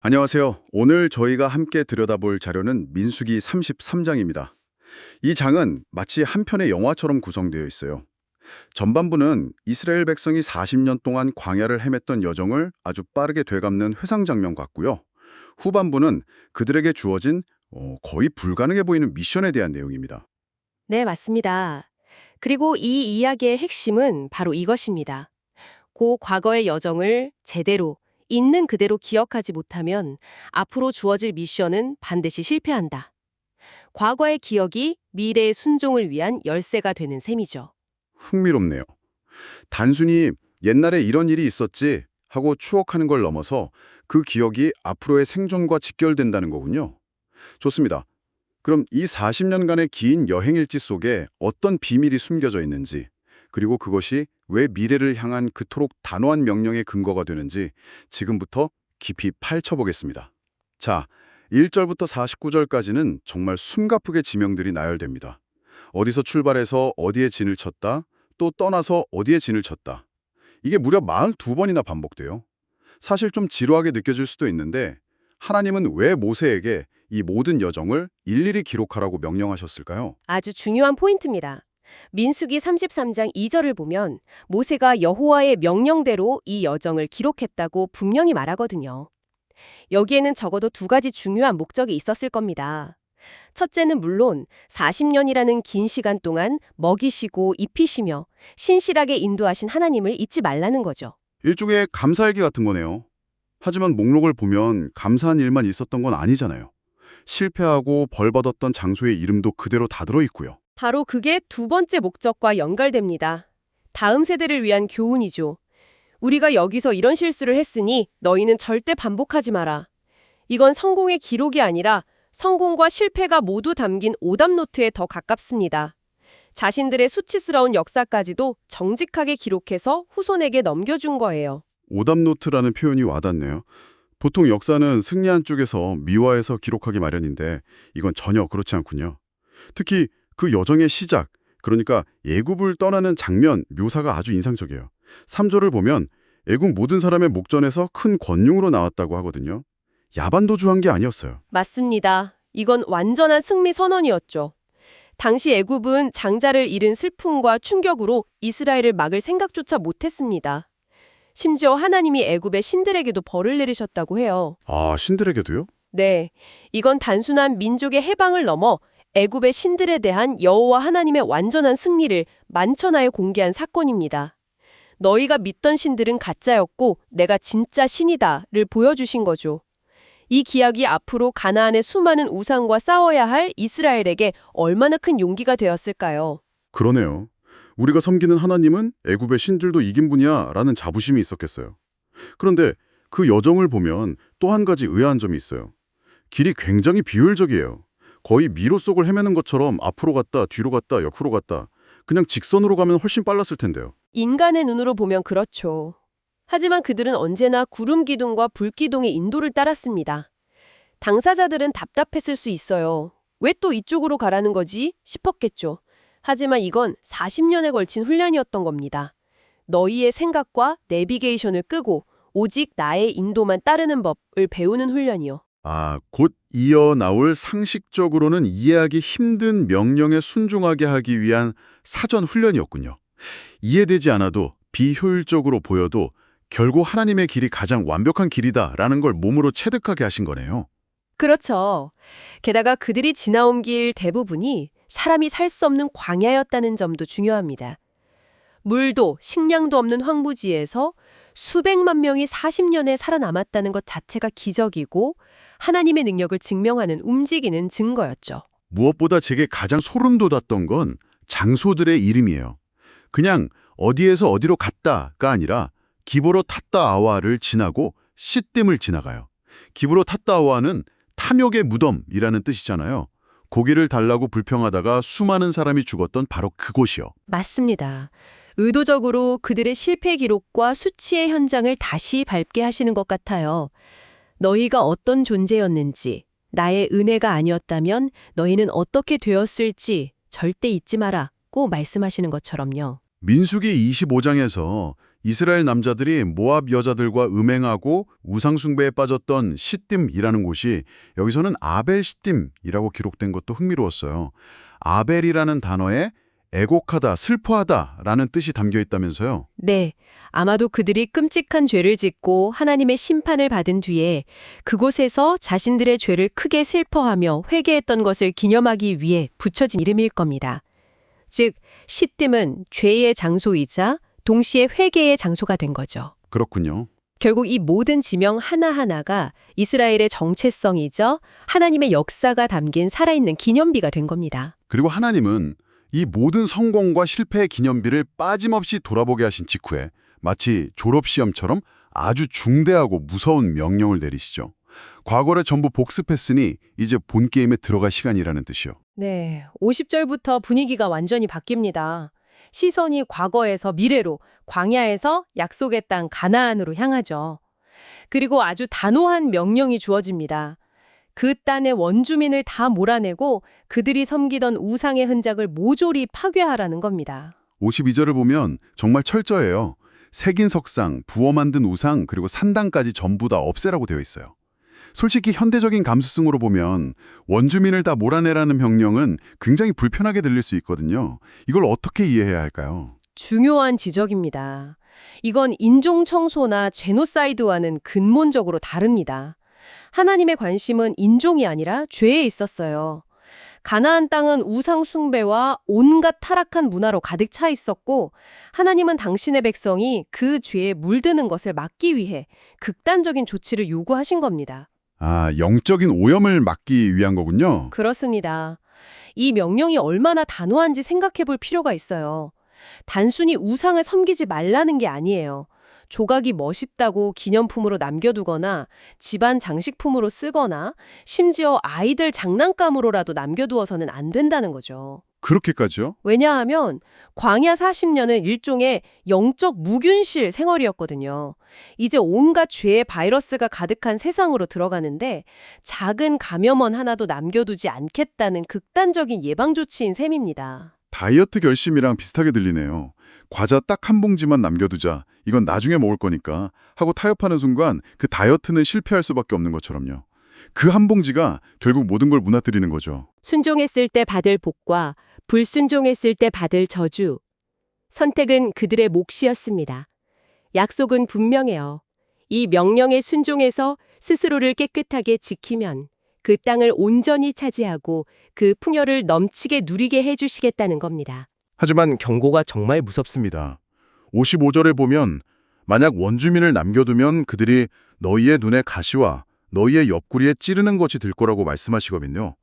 안녕하세요. 오늘 저희가 함께 들여다볼 자료는 민수기 33장입니다. 이 장은 마치 한 편의 영화처럼 구성되어 있어요. 전반부는 이스라엘 백성이 40년 동안 광야를 헤맸던 여정을 아주 빠르게 되갚는 회상 장면 같고요. 후반부는 그들에게 주어진 거의 불가능해 보이는 미션에 대한 내용입니다. 네, 맞습니다. 그리고 이 이야기의 핵심은 바로 이것입니다. 과거의 여정을 제대로, 있는 그대로 기억하지 못하면 앞으로 주어질 미션은 반드시 실패한다. 과거의 기억이 미래의 순종을 위한 열쇠가 되는 셈이죠. 흥미롭네요. 단순히 옛날에 이런 일이 있었지 하고 추억하는 걸 넘어서 그 기억이 앞으로의 생존과 직결된다는 거군요. 좋습니다. 그럼 이 40년간의 긴 여행일지 속에 어떤 비밀이 숨겨져 있는지, 그리고 그것이 왜 미래를 향한 그토록 단호한 명령의 근거가 되는지 지금부터 깊이 파헤쳐보겠습니다. 자, 1절부터 49절까지는 정말 숨가쁘게 지명들이 나열됩니다. 어디서 출발해서 어디에 진을 쳤다, 또 떠나서 어디에 진을 쳤다. 이게 무려 42번이나 반복돼요. 사실 좀 지루하게 느껴질 수도 있는데 하나님은 왜 모세에게 이 모든 여정을 일일이 기록하라고 명령하셨을까요? 아주 중요한 포인트입니다. 민수기 33장 2절을 보면 모세가 여호와의 명령대로 이 여정을 기록했다고 분명히 말하거든요. 여기에는 적어도 두 가지 중요한 목적이 있었을 겁니다. 첫째는 물론 40년이라는 긴 시간 동안 먹이시고 입히시며 신실하게 인도하신 하나님을 잊지 말라는 거죠. 일종의 감사일기 같은 거네요. 하지만 목록을 보면 감사한 일만 있었던 건 아니잖아요. 실패하고 벌받았던 장소의 이름도 그대로 다 들어있고요. 바로 그게 두 번째 목적과 연결됩니다. 다음 세대를 위한 교훈이죠. 우리가 여기서 이런 실수를 했으니 너희는 절대 반복하지 마라. 이건 성공의 기록이 아니라 성공과 실패가 모두 담긴 오답노트에 더 가깝습니다. 자신들의 수치스러운 역사까지도 정직하게 기록해서 후손에게 넘겨준 거예요. 오답노트라는 표현이 와닿네요. 보통 역사는 승리한 쪽에서 미화해서 기록하기 마련인데 이건 전혀 그렇지 않군요. 특히 그 여정의 시작, 그러니까 애굽을 떠나는 장면 묘사가 아주 인상적이에요. 3절을 보면 애굽 모든 사람의 목전에서 큰 권능으로 나왔다고 하거든요. 야반도주한 게 아니었어요. 맞습니다. 이건 완전한 승리 선언이었죠. 당시 애굽은 장자를 잃은 슬픔과 충격으로 이스라엘을 막을 생각조차 못했습니다. 심지어 하나님이 애굽의 신들에게도 벌을 내리셨다고 해요. 아, 신들에게도요? 네, 이건 단순한 민족의 해방을 넘어 애굽의 신들에 대한 여호와 하나님의 완전한 승리를 만천하에 공개한 사건입니다. 너희가 믿던 신들은 가짜였고 내가 진짜 신이다를 보여주신 거죠. 이 기약이 앞으로 가나안의 수많은 우상과 싸워야 할 이스라엘에게 얼마나 큰 용기가 되었을까요? 그러네요. 우리가 섬기는 하나님은 애굽의 신들도 이긴 분이야 라는 자부심이 있었겠어요. 그런데 그 여정을 보면 또 한 가지 의아한 점이 있어요. 길이 굉장히 비효율적이에요. 거의 미로 속을 헤매는 것처럼 앞으로 갔다 뒤로 갔다 옆으로 갔다. 그냥 직선으로 가면 훨씬 빨랐을 텐데요. 인간의 눈으로 보면 그렇죠. 하지만 그들은 언제나 구름 기둥과 불 기둥의 인도를 따랐습니다. 당사자들은 답답했을 수 있어요. 왜 또 이쪽으로 가라는 거지? 싶었겠죠. 하지만 이건 40년에 걸친 훈련이었던 겁니다. 너희의 생각과 내비게이션을 끄고 오직 나의 인도만 따르는 법을 배우는 훈련이요. 아, 곧 이어 나올 상식적으로는 이해하기 힘든 명령에 순종하게 하기 위한 사전 훈련이었군요. 이해되지 않아도 비효율적으로 보여도 결국 하나님의 길이 가장 완벽한 길이다라는 걸 몸으로 체득하게 하신 거네요. 그렇죠. 게다가 그들이 지나온 길 대부분이 사람이 살 수 없는 광야였다는 점도 중요합니다. 물도 식량도 없는 황무지에서 수백만 명이 40년에 살아남았다는 것 자체가 기적이고 하나님의 능력을 증명하는 움직이는 증거였죠. 무엇보다 제게 가장 소름 돋았던 건 장소들의 이름이에요. 그냥 어디에서 어디로 갔다가 아니라 기브로 탔다아와를 지나고 시딤을 지나가요. 기브로 탔다아와는 탐욕의 무덤이라는 뜻이잖아요. 고기를 달라고 불평하다가 수많은 사람이 죽었던 바로 그곳이요. 맞습니다. 의도적으로 그들의 실패 기록과 수치의 현장을 다시 밟게 하시는 것 같아요. 너희가 어떤 존재였는지, 나의 은혜가 아니었다면 너희는 어떻게 되었을지 절대 잊지 마라고 말씀하시는 것처럼요. 민수기 25장에서 이스라엘 남자들이 모압 여자들과 음행하고 우상숭배에 빠졌던 시딤이라는 곳이 여기서는 아벨 시딤이라고 기록된 것도 흥미로웠어요. 아벨이라는 단어에 애곡하다, 슬퍼하다라는 뜻이 담겨 있다면서요. 네, 아마도 그들이 끔찍한 죄를 짓고 하나님의 심판을 받은 뒤에 그곳에서 자신들의 죄를 크게 슬퍼하며 회개했던 것을 기념하기 위해 붙여진 이름일 겁니다. 즉, 시딤은 죄의 장소이자 동시에 회개의 장소가 된 거죠. 그렇군요. 결국 이 모든 지명 하나하나가 이스라엘의 정체성이죠. 하나님의 역사가 담긴 살아있는 기념비가 된 겁니다. 그리고 하나님은 이 모든 성공과 실패의 기념비를 빠짐없이 돌아보게 하신 직후에 마치 졸업시험처럼 아주 중대하고 무서운 명령을 내리시죠. 과거를 전부 복습했으니 이제 본게임에 들어갈 시간이라는 뜻이요. 네, 50절부터 분위기가 완전히 바뀝니다. 시선이 과거에서 미래로, 광야에서 약속의 땅 가나안으로 향하죠. 그리고 아주 단호한 명령이 주어집니다. 그 땅의 원주민을 다 몰아내고 그들이 섬기던 우상의 흔적을 모조리 파괴하라는 겁니다. 52절을 보면 정말 철저해요. 새긴 석상, 부어 만든 우상, 그리고 산당까지 전부 다 없애라고 되어 있어요. 솔직히 현대적인 감수성으로 보면 원주민을 다 몰아내라는 명령은 굉장히 불편하게 들릴 수 있거든요. 이걸 어떻게 이해해야 할까요? 중요한 지적입니다. 이건 인종 청소나 제노사이드와는 근본적으로 다릅니다. 하나님의 관심은 인종이 아니라 죄에 있었어요. 가나안 땅은 우상 숭배와 온갖 타락한 문화로 가득 차 있었고 하나님은 당신의 백성이 그 죄에 물드는 것을 막기 위해 극단적인 조치를 요구하신 겁니다. 아, 영적인 오염을 막기 위한 거군요. 그렇습니다. 이 명령이 얼마나 단호한지 생각해 볼 필요가 있어요. 단순히 우상을 섬기지 말라는 게 아니에요. 조각이 멋있다고 기념품으로 남겨두거나 집안 장식품으로 쓰거나 심지어 아이들 장난감으로라도 남겨두어서는 안 된다는 거죠. 그렇게까지요? 왜냐하면 광야 40년은 일종의 영적 무균실 생활이었거든요. 이제 온갖 죄의 바이러스가 가득한 세상으로 들어가는데 작은 감염원 하나도 남겨두지 않겠다는 극단적인 예방조치인 셈입니다. 다이어트 결심이랑 비슷하게 들리네요. 과자 딱 한 봉지만 남겨두자. 이건 나중에 먹을 거니까 하고 타협하는 순간 그 다이어트는 실패할 수밖에 없는 것처럼요. 그 한 봉지가 결국 모든 걸 무너뜨리는 거죠. 순종했을 때 받을 복과 불순종했을 때 받을 저주. 선택은 그들의 몫이었습니다. 약속은 분명해요. 이 명령에 순종해서 스스로를 깨끗하게 지키면 그 땅을 온전히 차지하고 그 풍요를 넘치게 누리게 해주시겠다는 겁니다. 하지만 경고가 정말 무섭습니다. 55절에 보면 만약 원주민을 남겨두면 그들이 너희의 눈에 가시와 너희의 옆구리에 찌르는 것이 될 거라고 말씀하시거든요.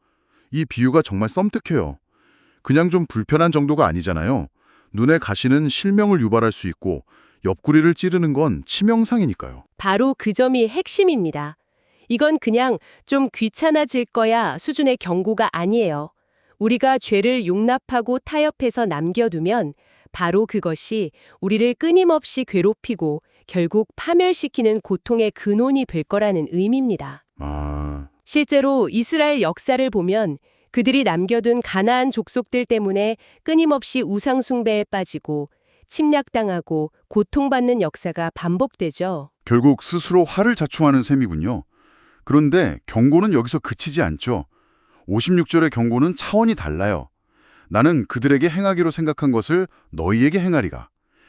이 비유가 정말 썸뜩해요. 그냥 좀 불편한 정도가 아니잖아요. 눈에 가시는 실명을 유발할 수 있고 옆구리를 찌르는 건 치명상이니까요. 바로 그 점이 핵심입니다. 이건 그냥 좀 귀찮아질 거야 수준의 경고가 아니에요. 우리가 죄를 용납하고 타협해서 남겨두면 바로 그것이 우리를 끊임없이 괴롭히고 결국 파멸시키는 고통의 근원이 될 거라는 의미입니다. 아, 실제로 이스라엘 역사를 보면 그들이 남겨둔 가나안 족속들 때문에 끊임없이 우상 숭배에 빠지고 침략당하고 고통받는 역사가 반복되죠. 결국 스스로 화를 자초하는 셈이군요. 그런데 경고는 여기서 그치지 않죠. 56절의 경고는 차원이 달라요. 나는 그들에게 행하기로 생각한 것을 너희에게 행하리가.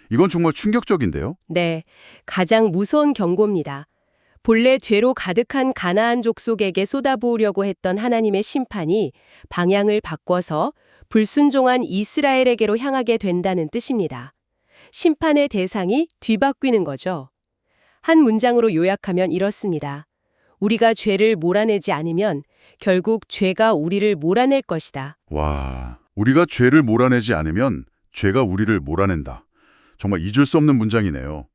이건 정말 충격적인데요. 네, 가장 무서운 경고입니다. 본래 죄로 가득한 가나안 족속에게 쏟아부으려고 했던 하나님의 심판이 방향을 바꿔서 불순종한 이스라엘에게로 향하게 된다는 뜻입니다. 심판의 대상이 뒤바뀌는 거죠. 한 문장으로 요약하면 이렇습니다. 우리가 죄를 몰아내지 않으면 결국 죄가 우리를 몰아낼 것이다. 와, 우리가 죄를 몰아내지 않으면 죄가 우리를 몰아낸다. 정말 잊을 수 없는 문장이네요.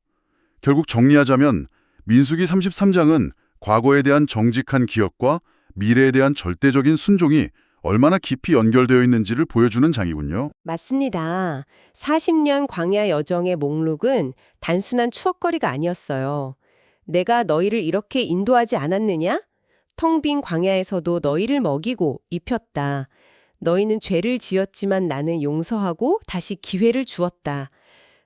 결국 정리하자면 민수기 33장은 과거에 대한 정직한 기억과 미래에 대한 절대적인 순종이 얼마나 깊이 연결되어 있는지를 보여주는 장이군요. 맞습니다. 40년 광야 여정의 목록은 단순한 추억거리가 아니었어요. 내가 너희를 이렇게 인도하지 않았느냐? 텅 빈 광야에서도 너희를 먹이고 입혔다. 너희는 죄를 지었지만 나는 용서하고 다시 기회를 주었다.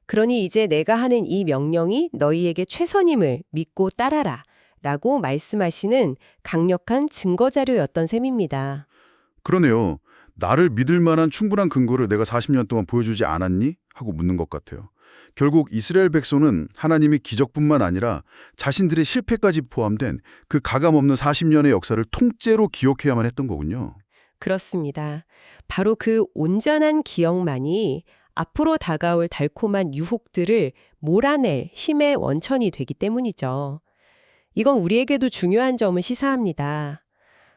그러니 이제 내가 하는 이 명령이 너희에게 최선임을 믿고 따라라 라고 말씀하시는 강력한 증거자료였던 셈입니다. 그러네요. 나를 믿을 만한 충분한 근거를 내가 40년 동안 보여주지 않았니? 하고 묻는 것 같아요. 결국 이스라엘 백성은 하나님이 기적뿐만 아니라 자신들의 실패까지 포함된 그 가감없는 40년의 역사를 통째로 기억해야만 했던 거군요. 그렇습니다. 바로 그 온전한 기억만이 앞으로 다가올 달콤한 유혹들을 몰아낼 힘의 원천이 되기 때문이죠. 이건 우리에게도 중요한 점을 시사합니다.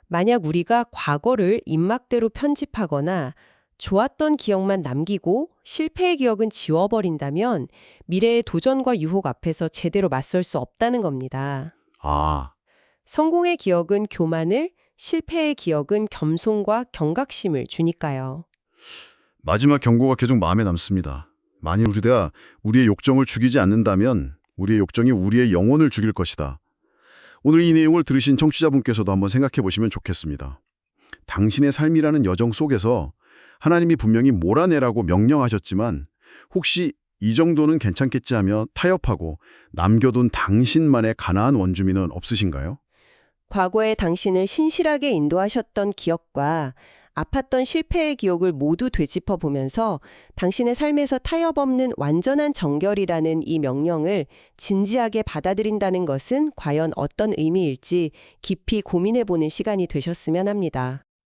만약 우리가 과거를 입막대로 편집하거나 좋았던 기억만 남기고 실패의 기억은 지워버린다면 미래의 도전과 유혹 앞에서 제대로 맞설 수 없다는 겁니다. 아, 성공의 기억은 교만을, 실패의 기억은 겸손과 경각심을 주니까요. 마지막 경고가 계속 마음에 남습니다. 만일 우리가 우리의 욕정을 죽이지 않는다면 우리의 욕정이 우리의 영혼을 죽일 것이다. 오늘 이 내용을 들으신 청취자분께서도 한번 생각해 보시면 좋겠습니다. 당신의 삶이라는 여정 속에서 하나님이 분명히 몰아내라고 명령하셨지만 혹시 이 정도는 괜찮겠지 하며 타협하고 남겨둔 당신만의 가나안 원주민은 없으신가요? 과거에 당신을 신실하게 인도하셨던 기억과 아팠던 실패의 기억을 모두 되짚어 보면서 당신의 삶에서 타협 없는 완전한 정결이라는 이 명령을 진지하게 받아들인다는 것은 과연 어떤 의미일지 깊이 고민해 보는 시간이 되셨으면 합니다.